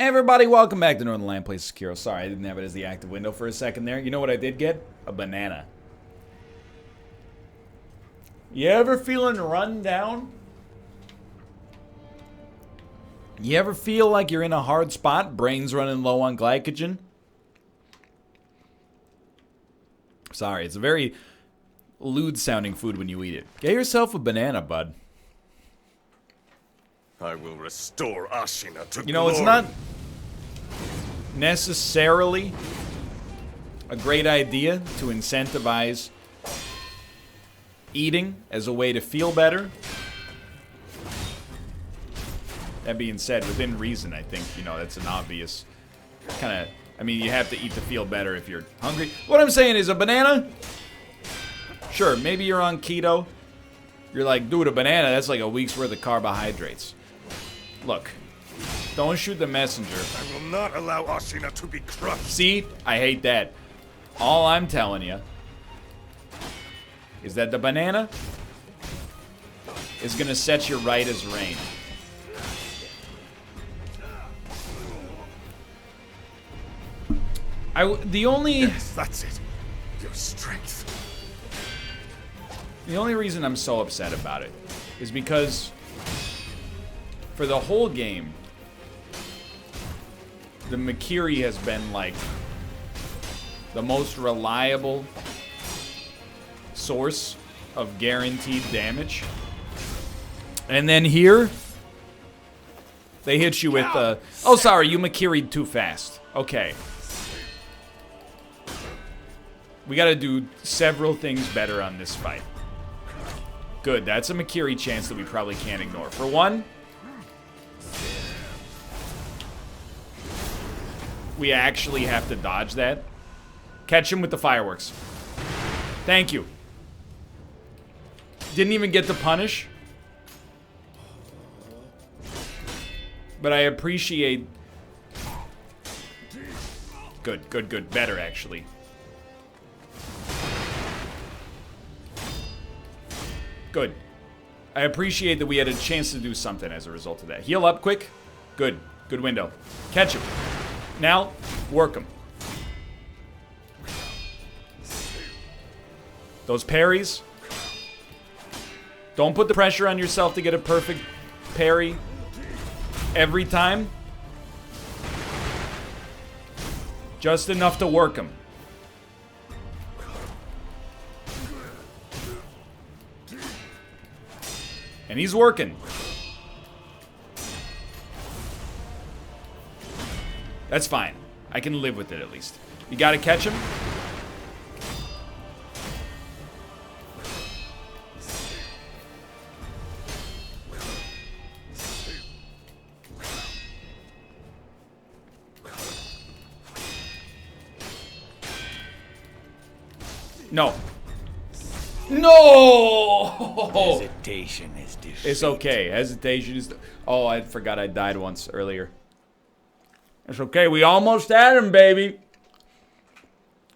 Hey everybody, welcome back to Northernlion plays Sekiro. Sorry, I didn't have it as the active window for a second there. You know what I did get? A banana. You ever feeling run down? You ever feel like you're in a hard spot? Brain's running low on glycogen? Sorry, it's a very lewd sounding food when you eat it. Get yourself a banana, bud. I will restore Ashina to You know, glory. it's not necessarily a great idea to incentivize eating as a way to feel better. That being said, within reason, I think, you know, that's an obvious kind of... I mean, you have to eat to feel better if you're hungry. What I'm saying is a banana... Sure, maybe you're on keto. You're like, dude, a banana, that's like a week's worth of carbohydrates. Look, don't shoot the messenger. I will not allow Ashina to be crushed. See? I hate that. All I'm telling you is that the banana is gonna set you right as rain. The only... Yes, that's it. Your strength. The only reason I'm so upset about it is because for the whole game, the Makiri has been like the most reliable source of guaranteed damage. And then here, they hit you with the... Oh, sorry, you Makiri'd too fast. Okay. We gotta do several things better on this fight. Good, that's a Makiri chance that we probably can't ignore. For one, we actually have to dodge that. Catch him with the fireworks. Thank you. Didn't even get to punish. But I appreciate... Good, good, good. Better, actually. Good. I appreciate that we had a chance to do something as a result of that. Heal up quick. Good. Good window. Catch him. Now, work him. Those parries. Don't put the pressure on yourself to get a perfect parry every time. Just enough to work him. And he's working. That's fine. I can live with it at least. You gotta catch him. No. No! Hesitation is defeat. It's okay. Hesitation is... Oh, I forgot I died once earlier. It's okay. We almost had him, baby.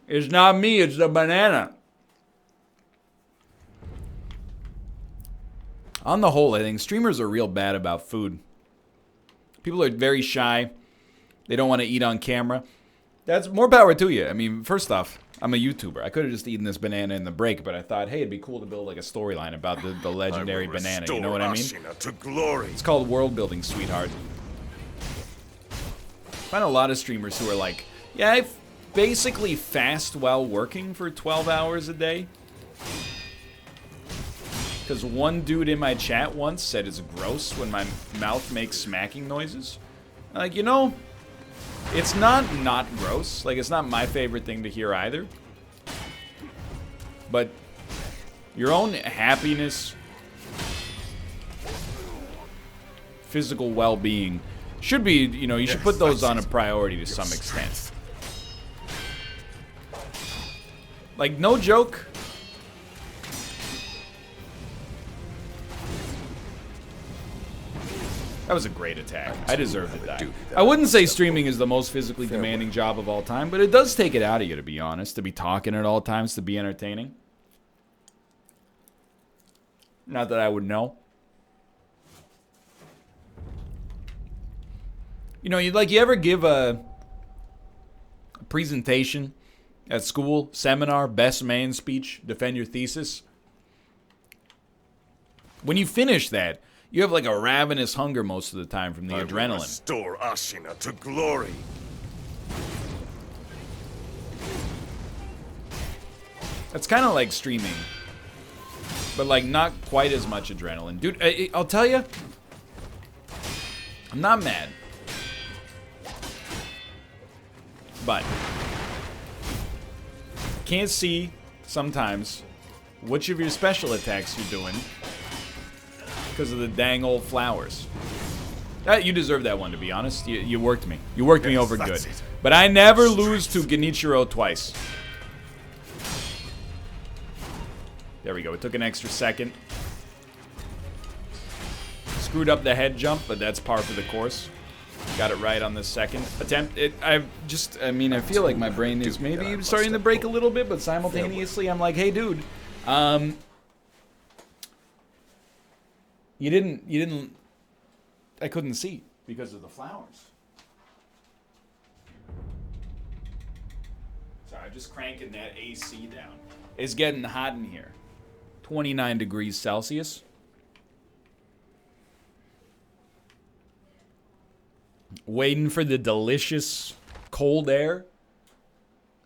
It's not me. It's the banana. On the whole, I think streamers are real bad about food. People are very shy. They don't want to eat on camera. That's more power to you. I mean, first off, I'm a YouTuber. I could have just eaten this banana in the break, but I thought, hey, it'd be cool to build like a storyline about the legendary banana. You know what I mean? Ashina to glory. It's called world building, sweetheart. I find a lot of streamers who are like, yeah, I basically fast while working for 12 hours a day. Because one dude in my chat once said it's gross when my mouth makes smacking noises. I'm like, you know, it's not gross. Like, it's not my favorite thing to hear either. But your own happiness, physical well-being should be, you know, you should put those on a priority to some extent. Like, no joke. That was a great attack. I deserve to die. I wouldn't say streaming is the most physically demanding job of all time, but it does take it out of you, to be honest, to be talking at all times, to be entertaining. Not that I would know. You know, you ever give a presentation at school, seminar, best man speech, defend your thesis? When you finish that, you have like a ravenous hunger most of the time from the adrenaline. Will restore Ashina to glory. That's kind of like streaming, but like not quite as much adrenaline. Dude, I'll tell you, I'm not mad. But can't see sometimes which of your special attacks you're doing because of the dang old flowers. You deserve that one, to be honest. You worked me. You worked me over good. But I never lose to Genichiro twice. There we go. It took an extra second. Screwed up the head jump, but that's par for the course. Got it right on the second attempt. I feel like my brain is maybe starting to break a little bit, but simultaneously I'm like, hey, dude, you didn't, I couldn't see because of the flowers. Sorry, I'm just cranking that AC down. It's getting hot in here. 29 degrees Celsius. Waiting for the delicious cold air.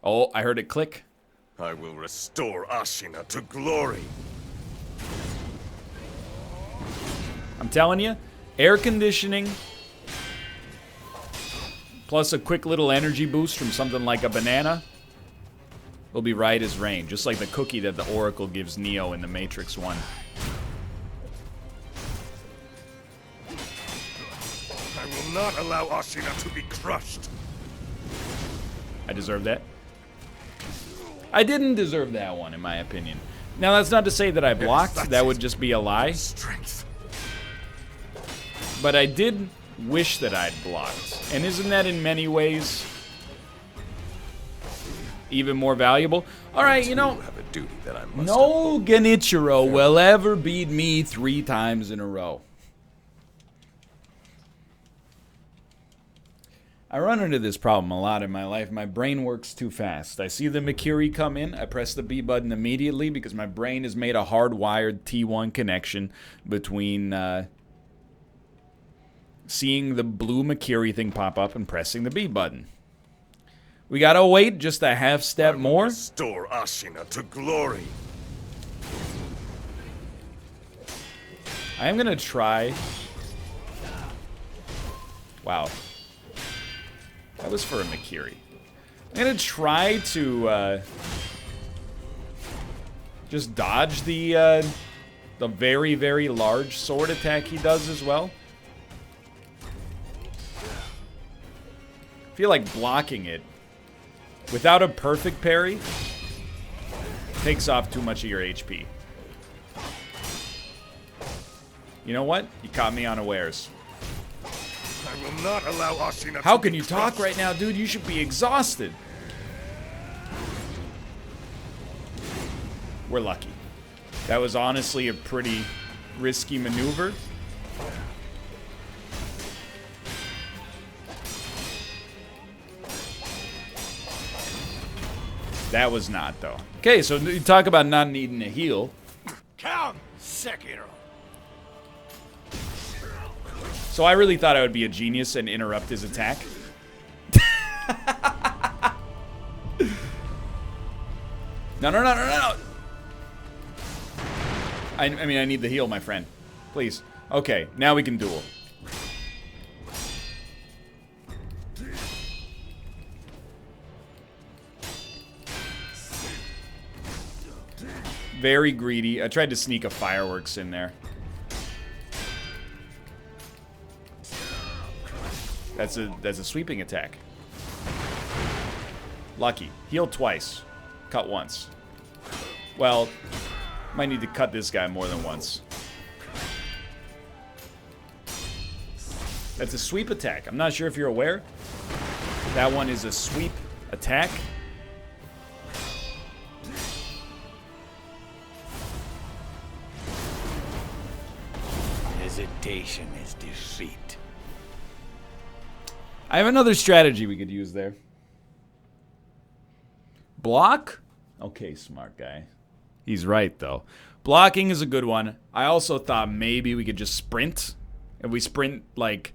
Oh, I heard it click. I will restore Ashina to glory. I'm telling you, air conditioning plus a quick little energy boost from something like a banana will be right as rain, just like the cookie that the Oracle gives Neo in the Matrix 1. I will not allow Ashina to be crushed. I deserve that. I didn't deserve that one, in my opinion. Now, that's not to say that I blocked. That would just be a lie. Strength. But I did wish that I'd blocked. And isn't that in many ways even more valuable? All right, you know, have a duty that I must no Genichiro will ever beat me 3 times in a row. I run into this problem a lot in my life. My brain works too fast. I see the Mikiri come in. I press the B button immediately because my brain has made a hardwired T1 connection between seeing the blue Mikiri thing pop up and pressing the B button. We gotta wait just a half step more. Restore Ashina to glory. I am gonna try. Wow. That was for a Mikiri. I'm gonna try to just dodge the very, very large sword attack he does as well. I feel like blocking it without a perfect parry takes off too much of your HP. You know what? You caught me unawares. I will not allow Ashina How to can be you crushed. talk right now, dude? You should be exhausted. We're lucky. That was honestly a pretty risky maneuver. That was not, though. Okay, so you talk about not needing a heal. Count Sekiro. So I really thought I would be a genius and interrupt his attack. No. I mean, I need the heal, my friend. Please. Okay, now we can duel. Very greedy. I tried to sneak a fireworks in there. That's a sweeping attack. Lucky. Heal twice. Cut once. Well, might need to cut this guy more than once. That's a sweep attack. I'm not sure if you're aware. That one is a sweep attack. Hesitation is defeat. I have another strategy we could use there. Block? Okay, smart guy. He's right, though. Blocking is a good one. I also thought maybe we could just sprint. If we sprint, like...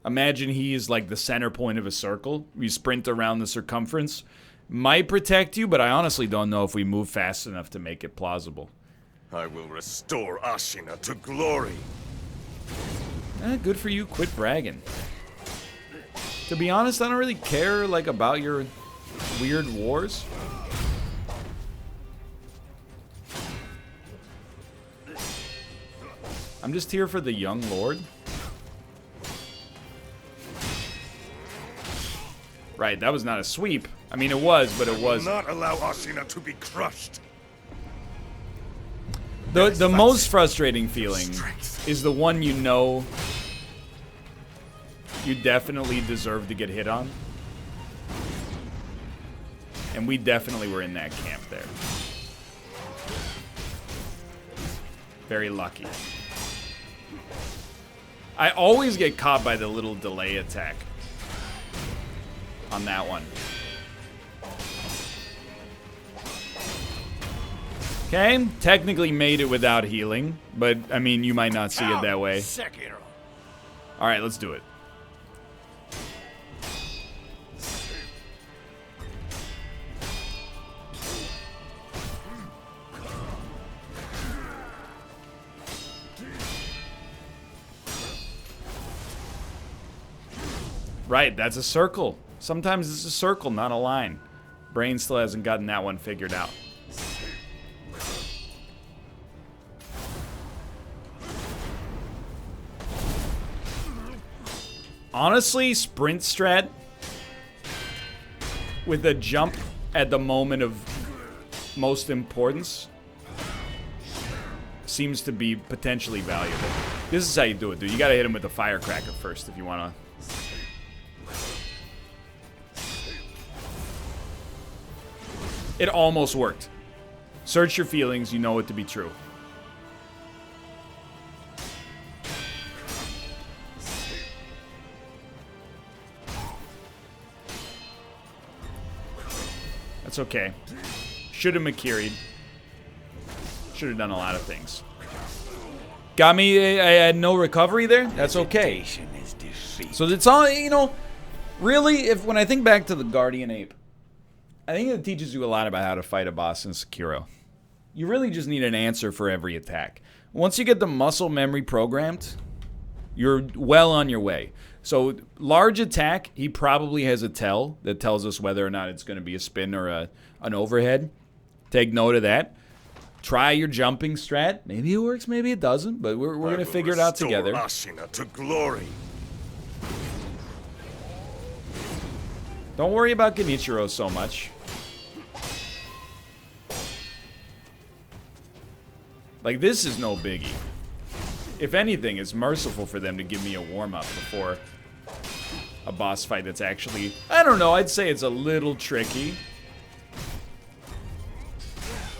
Imagine he is, like, the center point of a circle. We sprint around the circumference. Might protect you, but I honestly don't know if we move fast enough to make it plausible. I will restore Ashina to glory. Good for you. Quit bragging. To be honest, I don't really care, like, about your weird wars. I'm just here for the young lord. Right, that was not a sweep. I mean, it was, but it was. I will not allow Ashina to be crushed. The most frustrating feeling is the one you know you definitely deserve to get hit on. And we definitely were in that camp there. Very lucky. I always get caught by the little delay attack on that one. Okay, technically made it without healing, but I mean, you might not see it that way. Sekiro. All right, let's do it. Right, that's a circle. Sometimes it's a circle, not a line. Brain still hasn't gotten that one figured out. Honestly, sprint strat with a jump at the moment of most importance seems to be potentially valuable. This is how you do it, dude. You gotta hit him with a firecracker first if you wanna. It almost worked. Search your feelings, you know it to be true. That's okay. Should have Makiri'd. Should have done a lot of things. Got me, I had no recovery there? That's okay. So it's all, you know, really, when I think back to the Guardian Ape, I think it teaches you a lot about how to fight a boss in Sekiro. You really just need an answer for every attack. Once you get the muscle memory programmed, you're well on your way. So, large attack, he probably has a tell that tells us whether or not it's going to be a spin or an overhead. Take note of that. Try your jumping strat. Maybe it works, maybe it doesn't, but we're going to figure it out together. Ashina to glory. Don't worry about Genichiro so much. Like, this is no biggie. If anything, it's merciful for them to give me a warm-up before a boss fight that's actually... I don't know, I'd say it's a little tricky.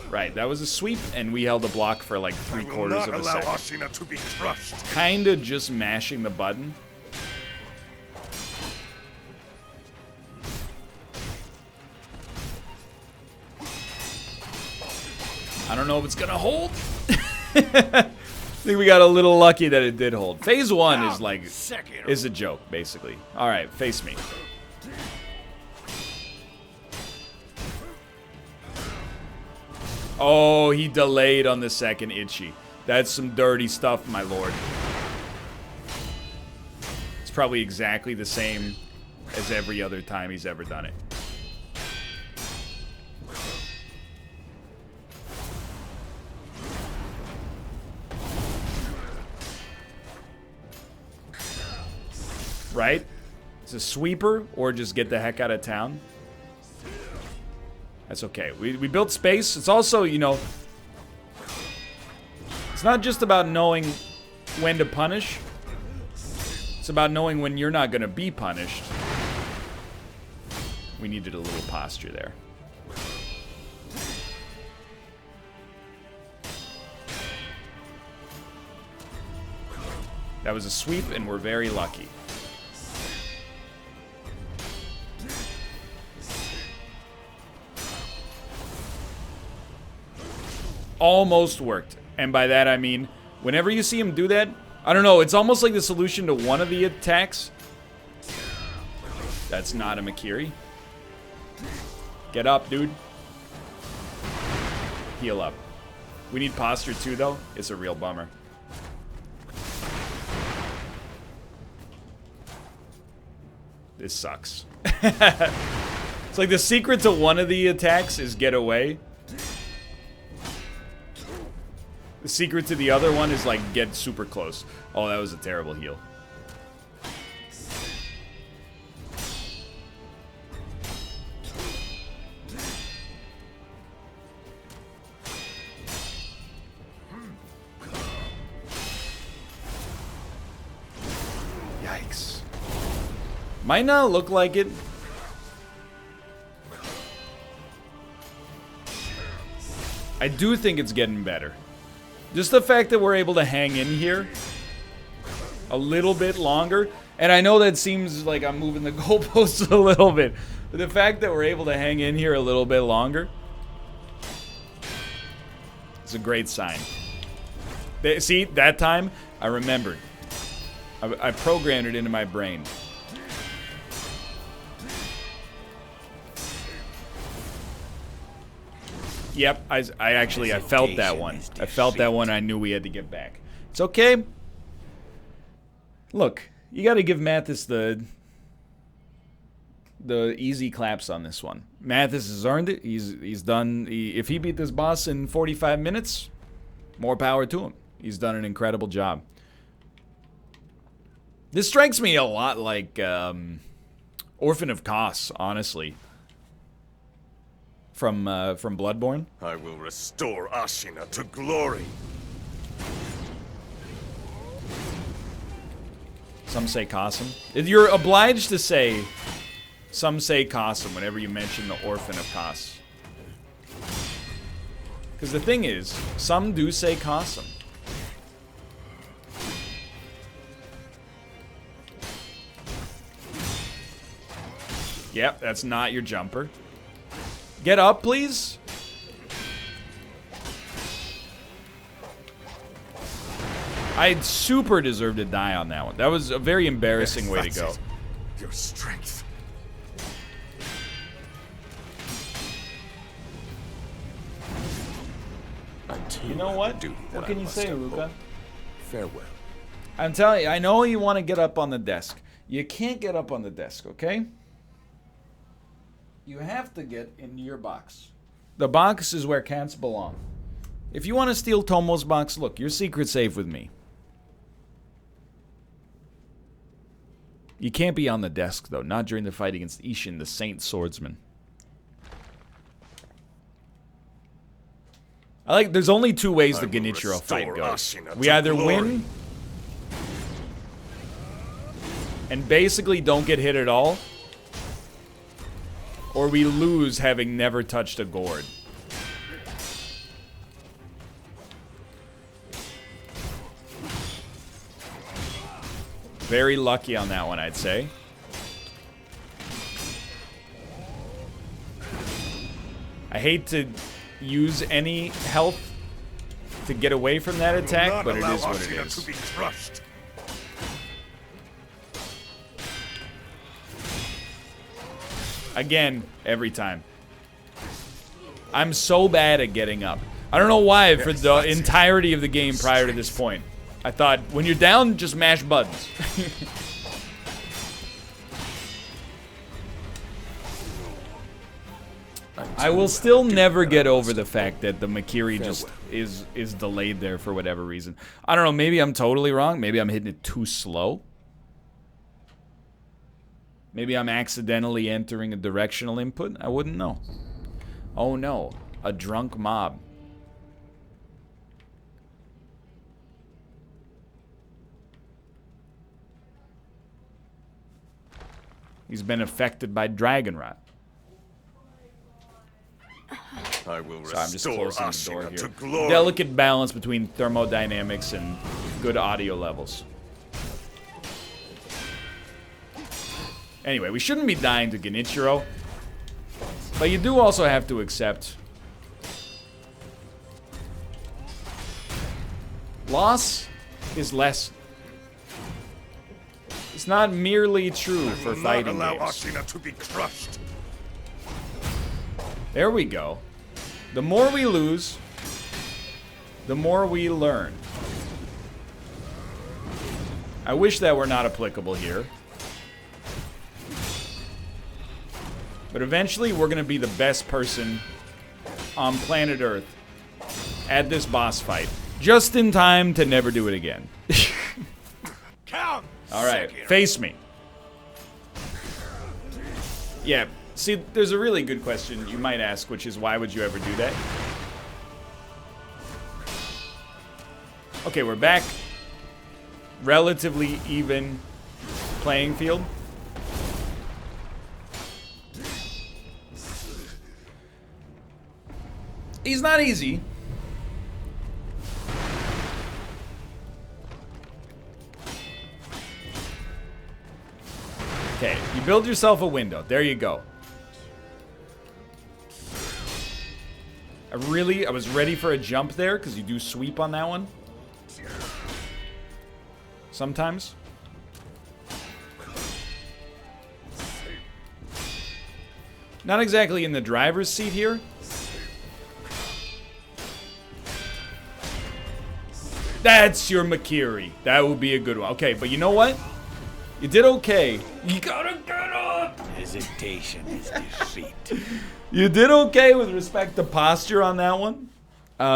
Right, that was a sweep, and we held a block for like 3/4 of a second. I will not allow Ashina to be crushed. Kinda just mashing the button. I don't know if it's gonna hold. I think we got a little lucky that it did hold. Phase 1 is like, is a joke, basically. All right, face me. Oh, he delayed on the second itchy. That's some dirty stuff, my lord. It's probably exactly the same as every other time he's ever done it. Right? It's a sweeper or just get the heck out of town. That's okay. We built space. It's also, you know, it's not just about knowing when to punish. It's about knowing when you're not going to be punished. We needed a little posture there. That was a sweep, and we're very lucky. almost worked. And by that I mean, whenever you see him do that, I don't know, it's almost like the solution to one of the attacks. That's not a Makiri. Get up, dude. Heal up. We need posture too, though. It's a real bummer. This sucks. It's like the secret to one of the attacks is get away. The secret to the other one is like get super close. Oh, that was a terrible heal. Yikes. Might not look like it. I do think it's getting better. Just the fact that we're able to hang in here a little bit longer. And I know that seems like I'm moving the goalposts a little bit. But the fact that we're able to hang in here a little bit longer, it's a great sign. See, that time, I remembered. I programmed it into my brain. Yep, I felt that one. I felt that one. I knew we had to get back. It's okay. Look, you got to give Mathis the easy claps on this one. Mathis has earned it. He's done. If he beat this boss in 45 minutes, more power to him. He's done an incredible job. This strikes me a lot like Orphan of Kos, honestly. From Bloodborne. I will restore Ashina to glory. Some say Qasim. You're obliged to say some say Qasim whenever you mention the Orphan of Kos. Because the thing is, some do say Qasim. Yep, that's not your jumper. Get up, please. I super deserved to die on that one. That was a very embarrassing way to go. Your strength. You know what? What can you say, Luca? Farewell. I'm telling you, I know you want to get up on the desk. You can't get up on the desk, okay? You have to get into your box. The box is where cats belong. If you want to steal Tomo's box, look, your secret's safe with me. You can't be on the desk, though. Not during the fight against Ishin, the Saint Swordsman. There's only two ways the Genichiro fight goes. We either win and basically don't get hit at all, or we lose having never touched a gourd. Very lucky on that one, I'd say. I hate to use any health to get away from that attack, but it is what it is. To be crushed. Again, every time. I'm so bad at getting up. I don't know why for the entirety of the game prior to this point. I thought, when you're down, just mash buttons. I will still never get over the fact that the Makiri just is delayed there for whatever reason. I don't know, maybe I'm totally wrong. Maybe I'm hitting it too slow. Maybe I'm accidentally entering a directional input. I wouldn't know. Oh no, a drunk mob. He's been affected by dragon rot. I will so I'm just closing the door Ashina here. to glory. Delicate balance between thermodynamics and good audio levels. Anyway, we shouldn't be dying to Genichiro, but you do also have to accept Loss is less. It's not merely true for fighting not allow games. Ashina to be crushed. There we go. The more we lose, the more we learn. I wish that were not applicable here. But eventually, we're going to be the best person on planet Earth at this boss fight. Just in time to never do it again. Alright, face me. Yeah, see, there's a really good question you might ask, which is why would you ever do that? Okay, we're back. Relatively even playing field. He's not easy. Okay, you build yourself a window. There you go. I was ready for a jump there because you do sweep on that one. Sometimes. Not exactly in the driver's seat here. That's your Makiri. That would be a good one. Okay, but you know what? You did okay. You gotta get up! Hesitation is defeat. You did okay with respect to posture on that one.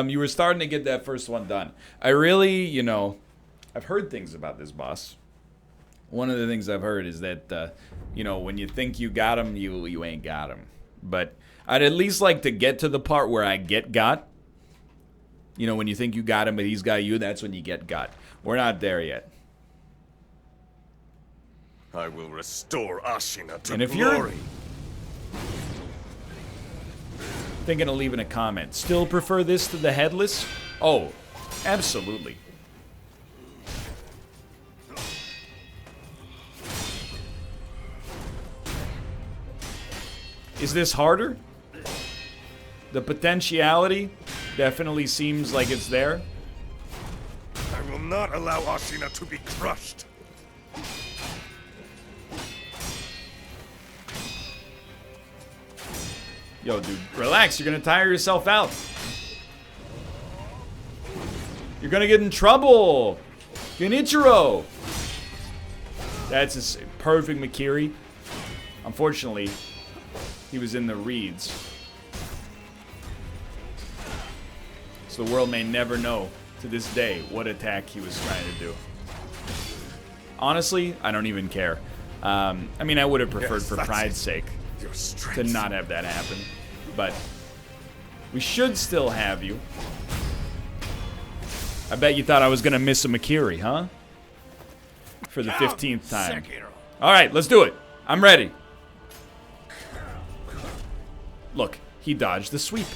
You were starting to get that first one done. I really, you know, I've heard things about this boss. One of the things I've heard is that, you know, when you think you got him, you ain't got him. But I'd at least like to get to the part where I get got. You know, when you think you got him, but he's got you, that's when you get got. We're not there yet. I will restore Ashina to And if glory. you're thinking of leaving a comment, still prefer this to the headless? Oh, absolutely. Is this harder? The potentiality definitely seems like it's there. I will not allow Ashina to be crushed. Yo, dude, relax. You're gonna tire yourself out. You're gonna get in trouble. Genichiro. That's a perfect Makiri. Unfortunately, he was in the reeds. So the world may never know to this day what attack he was trying to do. Honestly, I don't even care. I mean, I would have preferred for pride's sake to not have that happen. But we should still have you. I bet you thought I was going to miss a Makiri, huh? For the 15th time. Alright, let's do it. I'm ready. Look, he dodged the sweep.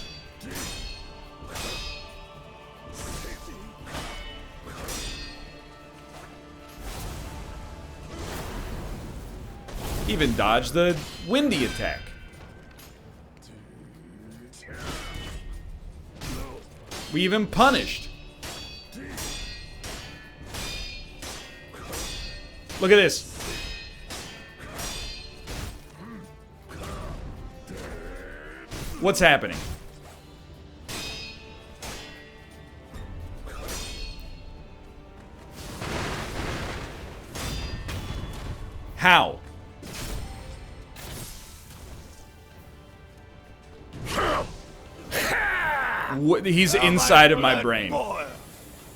Even dodged the windy attack. We even punished. Look at this. What's happening? How? What, he's inside of my brain.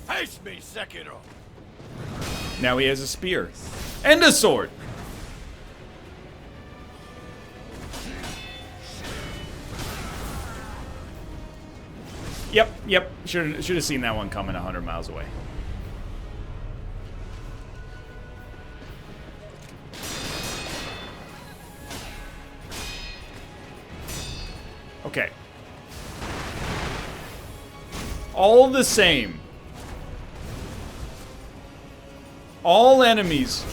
Face me, Sekiro. Now he has a spear. And a sword. Yep. Should have seen that one coming 100 miles away. Okay. All the same. All enemies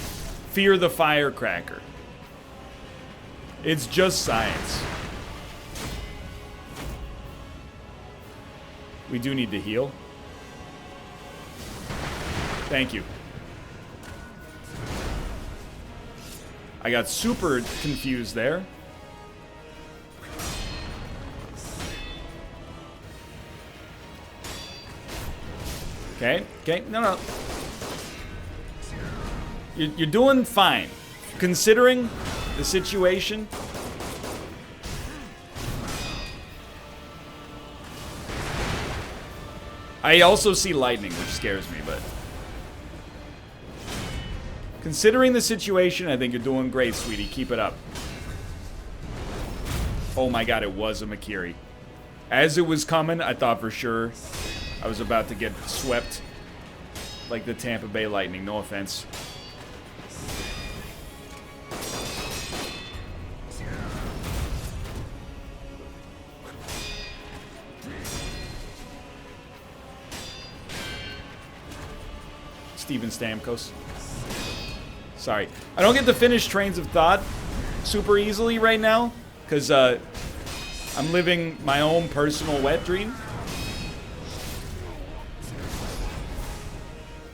fear the firecracker. It's just science. We do need to heal. Thank you. I got super confused there. Okay, okay, no. You're doing fine. Considering the situation. I also see lightning, which scares me, but... Considering the situation, I think you're doing great, sweetie. Keep it up. Oh my god, it was a Makiri. As it was coming, I thought for sure I was about to get swept like the Tampa Bay Lightning. No offense. Steven Stamkos. Sorry. I don't get to finish Trains of Thought super easily right now because I'm living my own personal wet dream.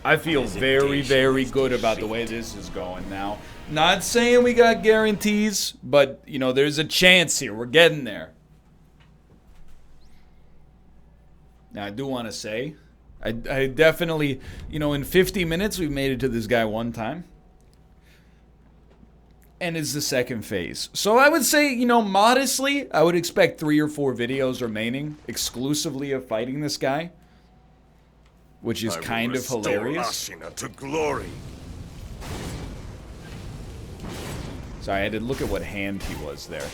I feel very, very good about the way this is going now. Not saying we got guarantees, but, you know, there's a chance here. We're getting there. Now, I do want to say, I definitely, you know, in 50 minutes, we've made it to this guy one time. And it's the second phase. So I would say, you know, modestly, I would expect 3 or 4 videos remaining exclusively of fighting this guy. Which is kind of hilarious. Ashina to glory. Sorry, I had to look at what hand he was there.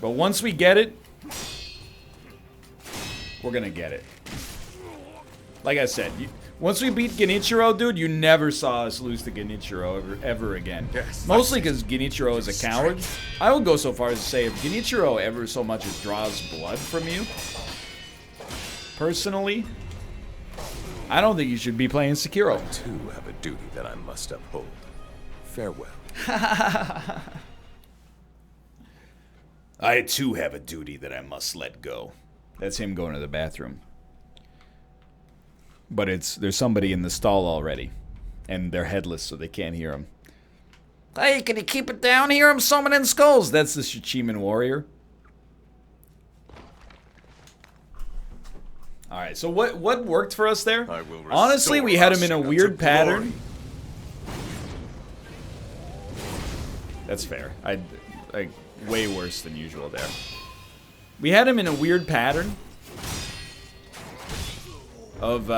But once we get it, we're gonna get it. Like I said, once we beat Genichiro, dude, you never saw us lose to Genichiro ever again. Yes, mostly because Genichiro is a coward. I would go so far as to say if Genichiro ever so much as draws blood from you, personally, I don't think you should be playing Sekiro. I too have a duty that I must uphold. Farewell. I too have a duty that I must let go. That's him going to the bathroom. But there's somebody in the stall already. And they're headless, so they can't hear him. Hey, can you keep it down here? I'm summoning skulls. That's the Shichiman warrior. Alright, so what worked for us there? Honestly, we had him in a weird pattern. That's fair. I way worse than usual there. We had him in a weird pattern of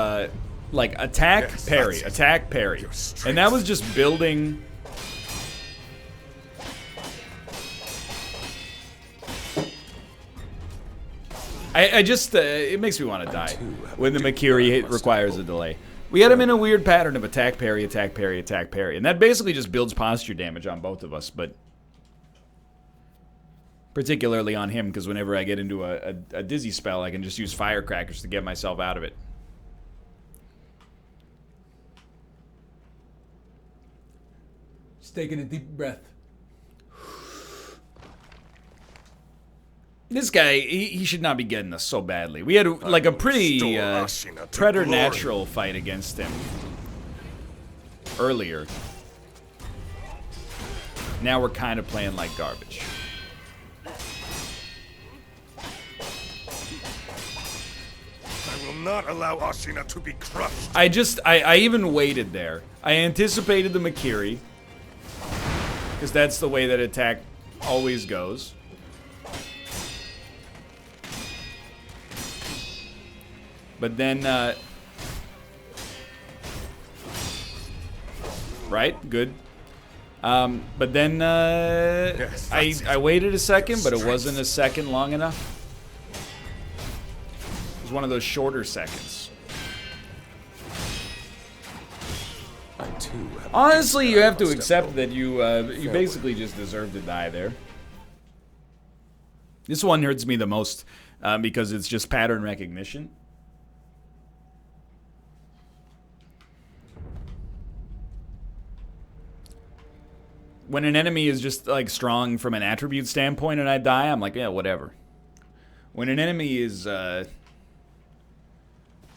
like attack, parry, attack, parry. And that was just building. I just, it makes me want to die when the Makiri requires a delay. We had him in a weird pattern of attack, parry, attack, parry, attack, parry. And that basically just builds posture damage on both of us, but particularly on him, because whenever I get into a dizzy spell, I can just use firecrackers to get myself out of it. Just taking a deep breath. This guy, he should not be getting us so badly. We had like a pretty preternatural fight against him earlier. Now we're kind of playing like garbage. I will not allow Ashina to be crushed. I even waited there. I anticipated the Makiri, because that's the way that attack always goes. But then, right, good. But then, I waited a second, but it wasn't a second long enough. It was one of those shorter seconds. Honestly, you have to accept that you basically just deserve to die there. This one hurts me the most because it's just pattern recognition. When an enemy is just, like, strong from an attribute standpoint and I die, I'm like, yeah, whatever. When an enemy is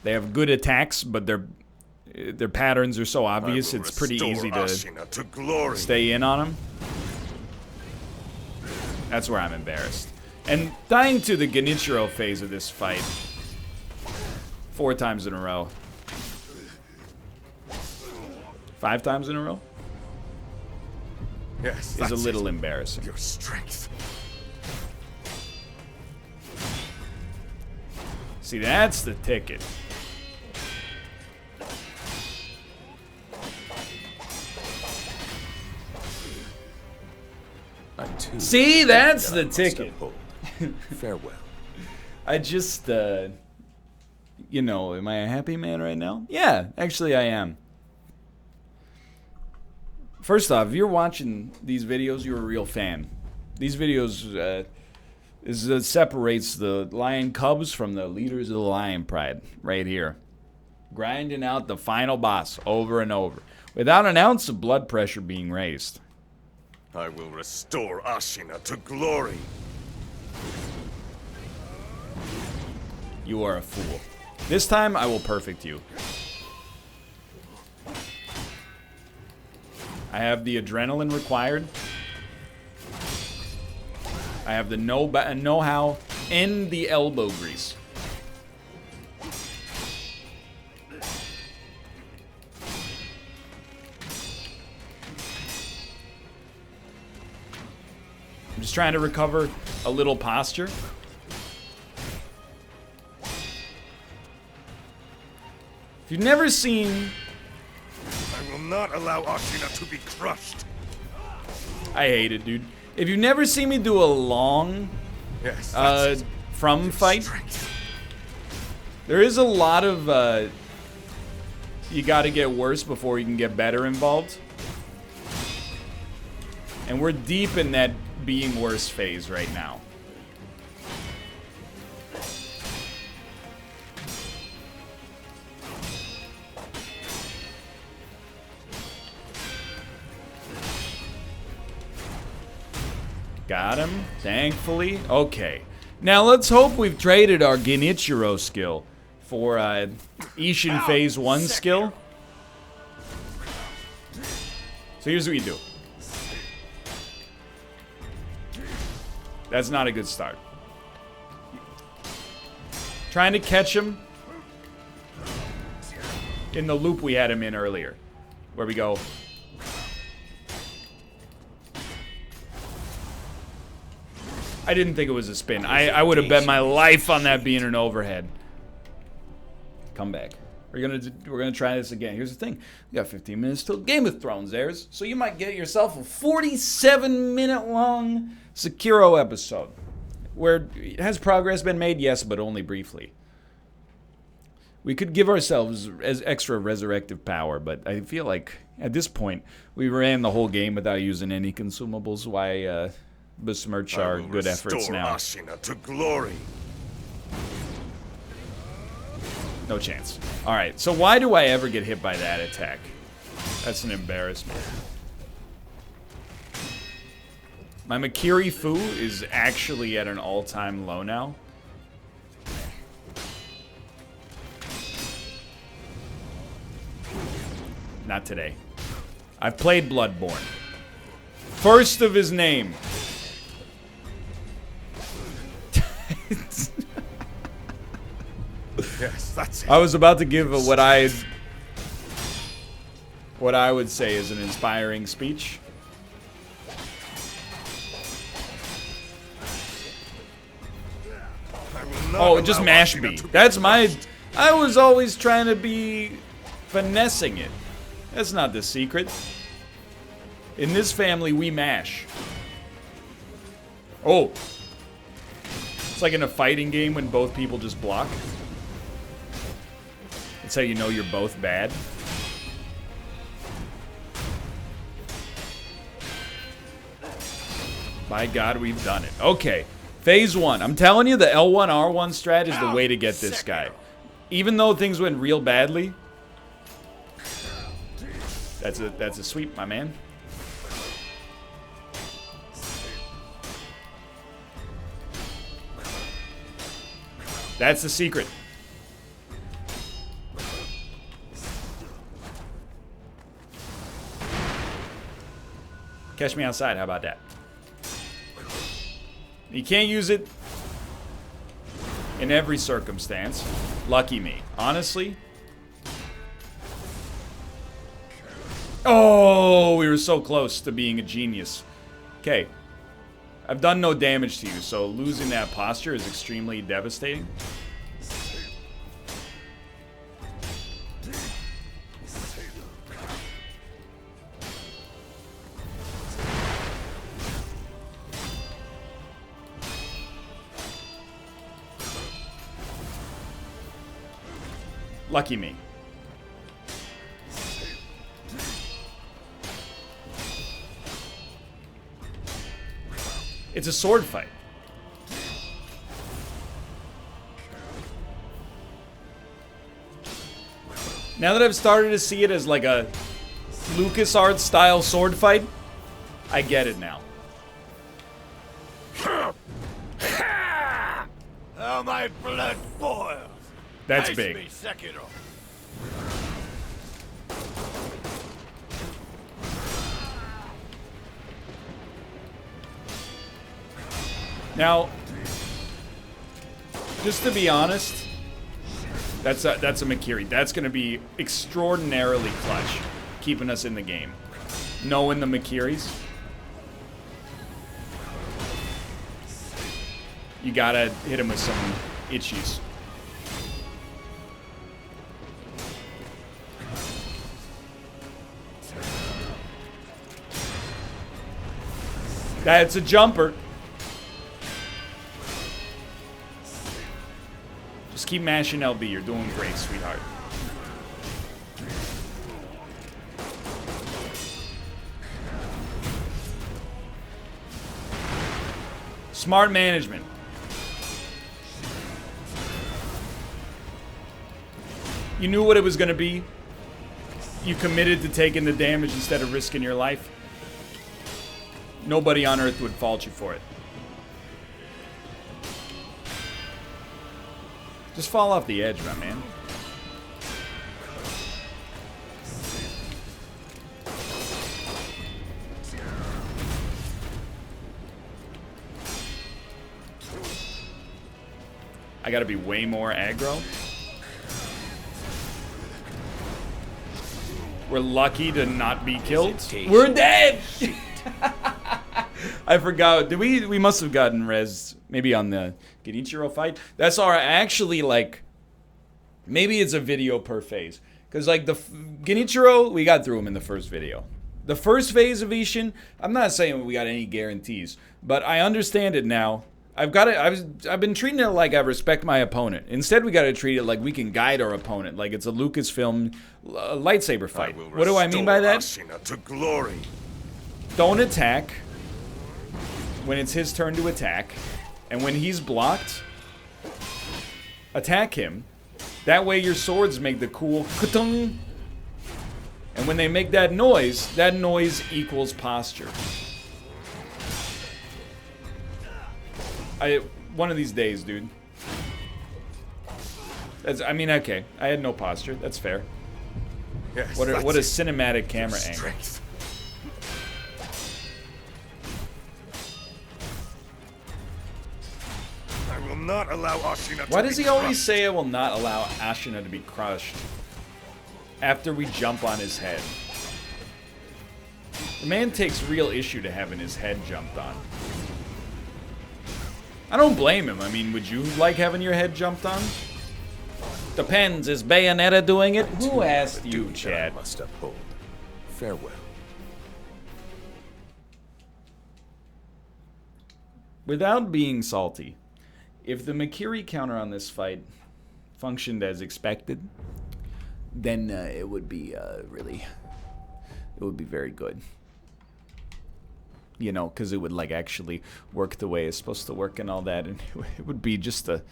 They have good attacks, but their patterns are so obvious, it's pretty easy to stay in on them. That's where I'm embarrassed. And dying to the Genichiro phase of this fight 4 times in a row. 5 times in a row? Yes, is a little embarrassing. Your strength. See, that's the ticket. See, that's the ticket. Farewell. I just, you know, am I a happy man right now? Yeah, actually I am. First off, if you're watching these videos, you're a real fan. These videos separates the lion cubs from the leaders of the lion pride right here. Grinding out the final boss over and over without an ounce of blood pressure being raised. I will restore Ashina to glory. You are a fool. This time I will perfect you. I have the adrenaline required. I have the know-how and the elbow grease. I'm just trying to recover a little posture. If you've never seen... I will not allow Ashina to be crushed. I hate it, dude. If you've never seen me do a long from fight, there is a lot of you gotta get worse before you can get better involved. And we're deep in that being worse phase right now. Got him, thankfully. Okay. Now let's hope we've traded our Genichiro skill for Ishin Phase 1 skill. So here's what you do. That's not a good start. Trying to catch him in the loop we had him in earlier. Where we go... I didn't think it was a spin. I would have bet my life on that being an overhead. Come back. We're gonna try this again. Here's the thing: we got 15 minutes till Game of Thrones airs, so you might get yourself a 47-minute long Sekiro episode. Where has progress been made? Yes, but only briefly. We could give ourselves as extra resurrective power, but I feel like at this point we ran the whole game without using any consumables. Why? Besmirch our good efforts now. Ashina to glory. No chance. Alright, so why do I ever get hit by that attack? That's an embarrassment. My Makiri Fu is actually at an all-time low now. Not today. I've played Bloodborne. First of his name. Yes, that's it. I was about to give what I would say is an inspiring speech. Oh, just mash B. That's my... I was always trying to be finessing it. That's not the secret. In this family, we mash. Oh. It's like in a fighting game when both people just block. That's how you know you're both bad. By God, we've done it. Okay. Phase 1. I'm telling you, the L1, R1 strat is the way to get this guy. Even though things went real badly. That's a sweep, my man. That's the secret. Catch me outside. How about that? You can't use it in every circumstance. Lucky me. Honestly. Oh, we were so close to being a genius. Okay. I've done no damage to you, so losing that posture is extremely devastating. Lucky me. It's a sword fight. Now that I've started to see it as like a LucasArts style sword fight, I get it now. How my blood boils. That's Ice big. me, Sekiro. Now, just to be honest, that's a Mikiri. That's going to be extraordinarily clutch, keeping us in the game. Knowing the Mikiris. You gotta hit him with some itchies. That's a jumper. Just keep mashing LB. You're doing great, sweetheart. Smart management. You knew what it was going to be. You committed to taking the damage instead of risking your life. Nobody on Earth would fault you for it. Just fall off the edge, my man. I gotta be way more aggro. We're lucky to not be killed. We're dead! I forgot. Did we must have gotten res maybe on the Genichiro fight. That's our actually like maybe it's a video per phase. Cause like the Genichiro, we got through him in the first video. The first phase of Ishin, I'm not saying we got any guarantees, but I understand it now. I've been treating it like I respect my opponent. Instead, we got to treat it like we can guide our opponent, like it's a Lucasfilm lightsaber fight. What do I mean by that? Ashina to glory. Don't attack when it's his turn to attack, and when he's blocked, attack him. That way your swords make the cool ka-tung. And when they make that noise equals posture. One of these days, dude. I mean, okay. I had no posture. That's fair. Yes, What a cinematic camera angle. Strength. I will not allow Ashina to Why does be he always crushed. say I will not allow Ashina to be crushed after we jump on his head? The man takes real issue to having his head jumped on. I don't blame him. I mean, would you like having your head jumped on? Depends. Is Bayonetta doing it? Who asked you, Chad? I must uphold. Farewell. Without being salty, if the Mikiri counter on this fight functioned as expected, then it would be it would be very good. You know, because it would like actually work the way it's supposed to work and all that, and it would be just a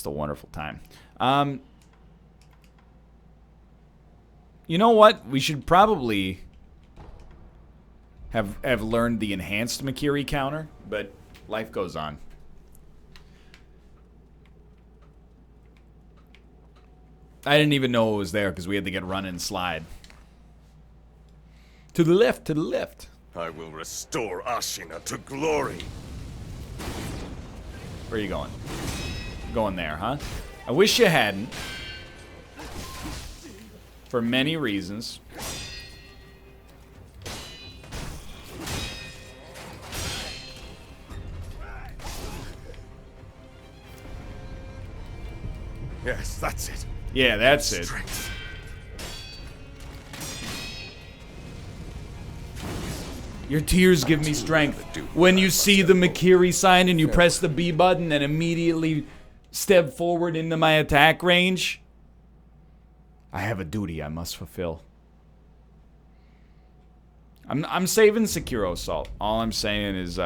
wonderful time. You know what? We should probably have learned the enhanced Mikiri counter, but life goes on. I didn't even know it was there because we had to get run and slide. To the left, to the left. I will restore Ashina to glory. Where are you going? Going there, huh? I wish you hadn't. For many reasons. Yes, that's it. Yeah, that's it. Strength. Your tears give me strength. When you see the Makiri sign and you press the B button and immediately step forward into my attack range, I have a duty I must fulfill. I'm saving Sekiro Assault. All I'm saying is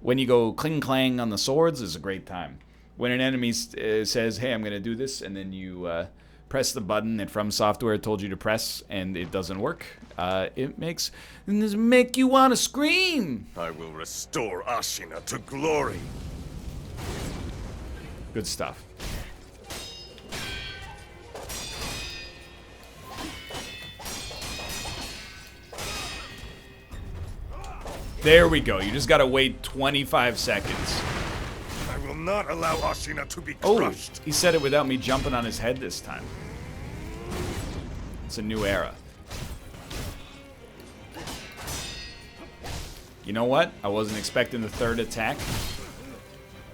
when you go cling clang on the swords is a great time. When an enemy says, hey, I'm going to do this, and then you press the button that From Software told you to press, and it doesn't work, it makes you want to scream. I will restore Ashina to glory. Good stuff. There we go. You just got to wait 25 seconds. I will not allow Ashina to be Oh, crushed. he said it without me jumping on his head this time. It's a new era. You know what? I wasn't expecting the third attack.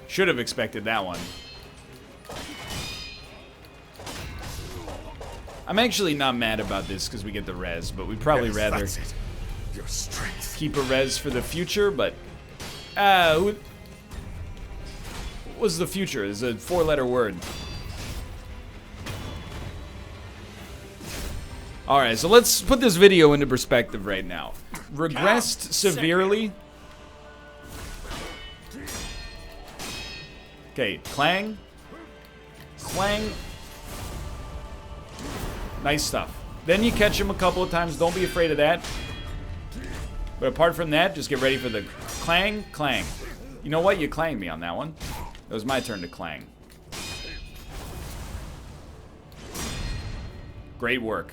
Should have expected that one. I'm actually not mad about this because we get the res, but we'd probably rather That's it. Your strength. keep a res for the future, but... what was the future? It's a 4-letter word. Alright, so let's put this video into perspective right now. Regressed severely. Okay, clang. Clang. Nice stuff. Then you catch him a couple of times. Don't be afraid of that. But apart from that, just get ready for the clang, clang. You know what? You clanged me on that one. It was my turn to clang. Great work.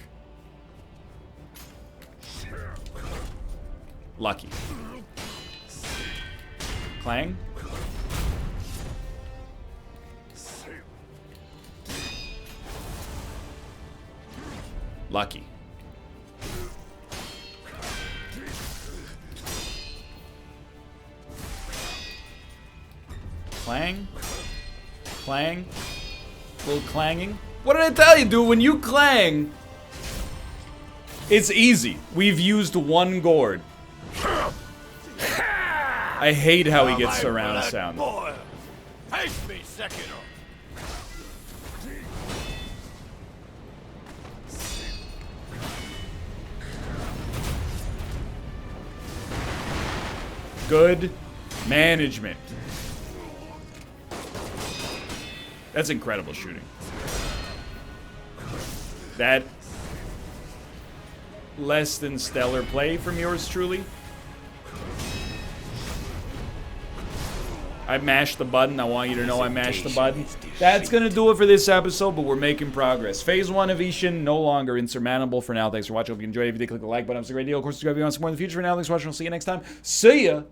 Lucky. Clang. Lucky. Clang. Clang. A little clanging. What did I tell you, dude? When you clang, it's easy. We've used one gourd. I hate how he gets surround sound. Face me, Sekiro. Good management. That's incredible shooting. That less than stellar play from yours truly. I mashed the button. I want you to know I mashed the button. That's going to do it for this episode, but we're making progress. Phase 1 of Ishin, no longer insurmountable for now. Thanks for watching. Hope you enjoyed it. If you did, click the like button. It's a great deal. Of course, subscribe if you want some more in the future. For now, thanks for watching. We'll see you next time. See ya!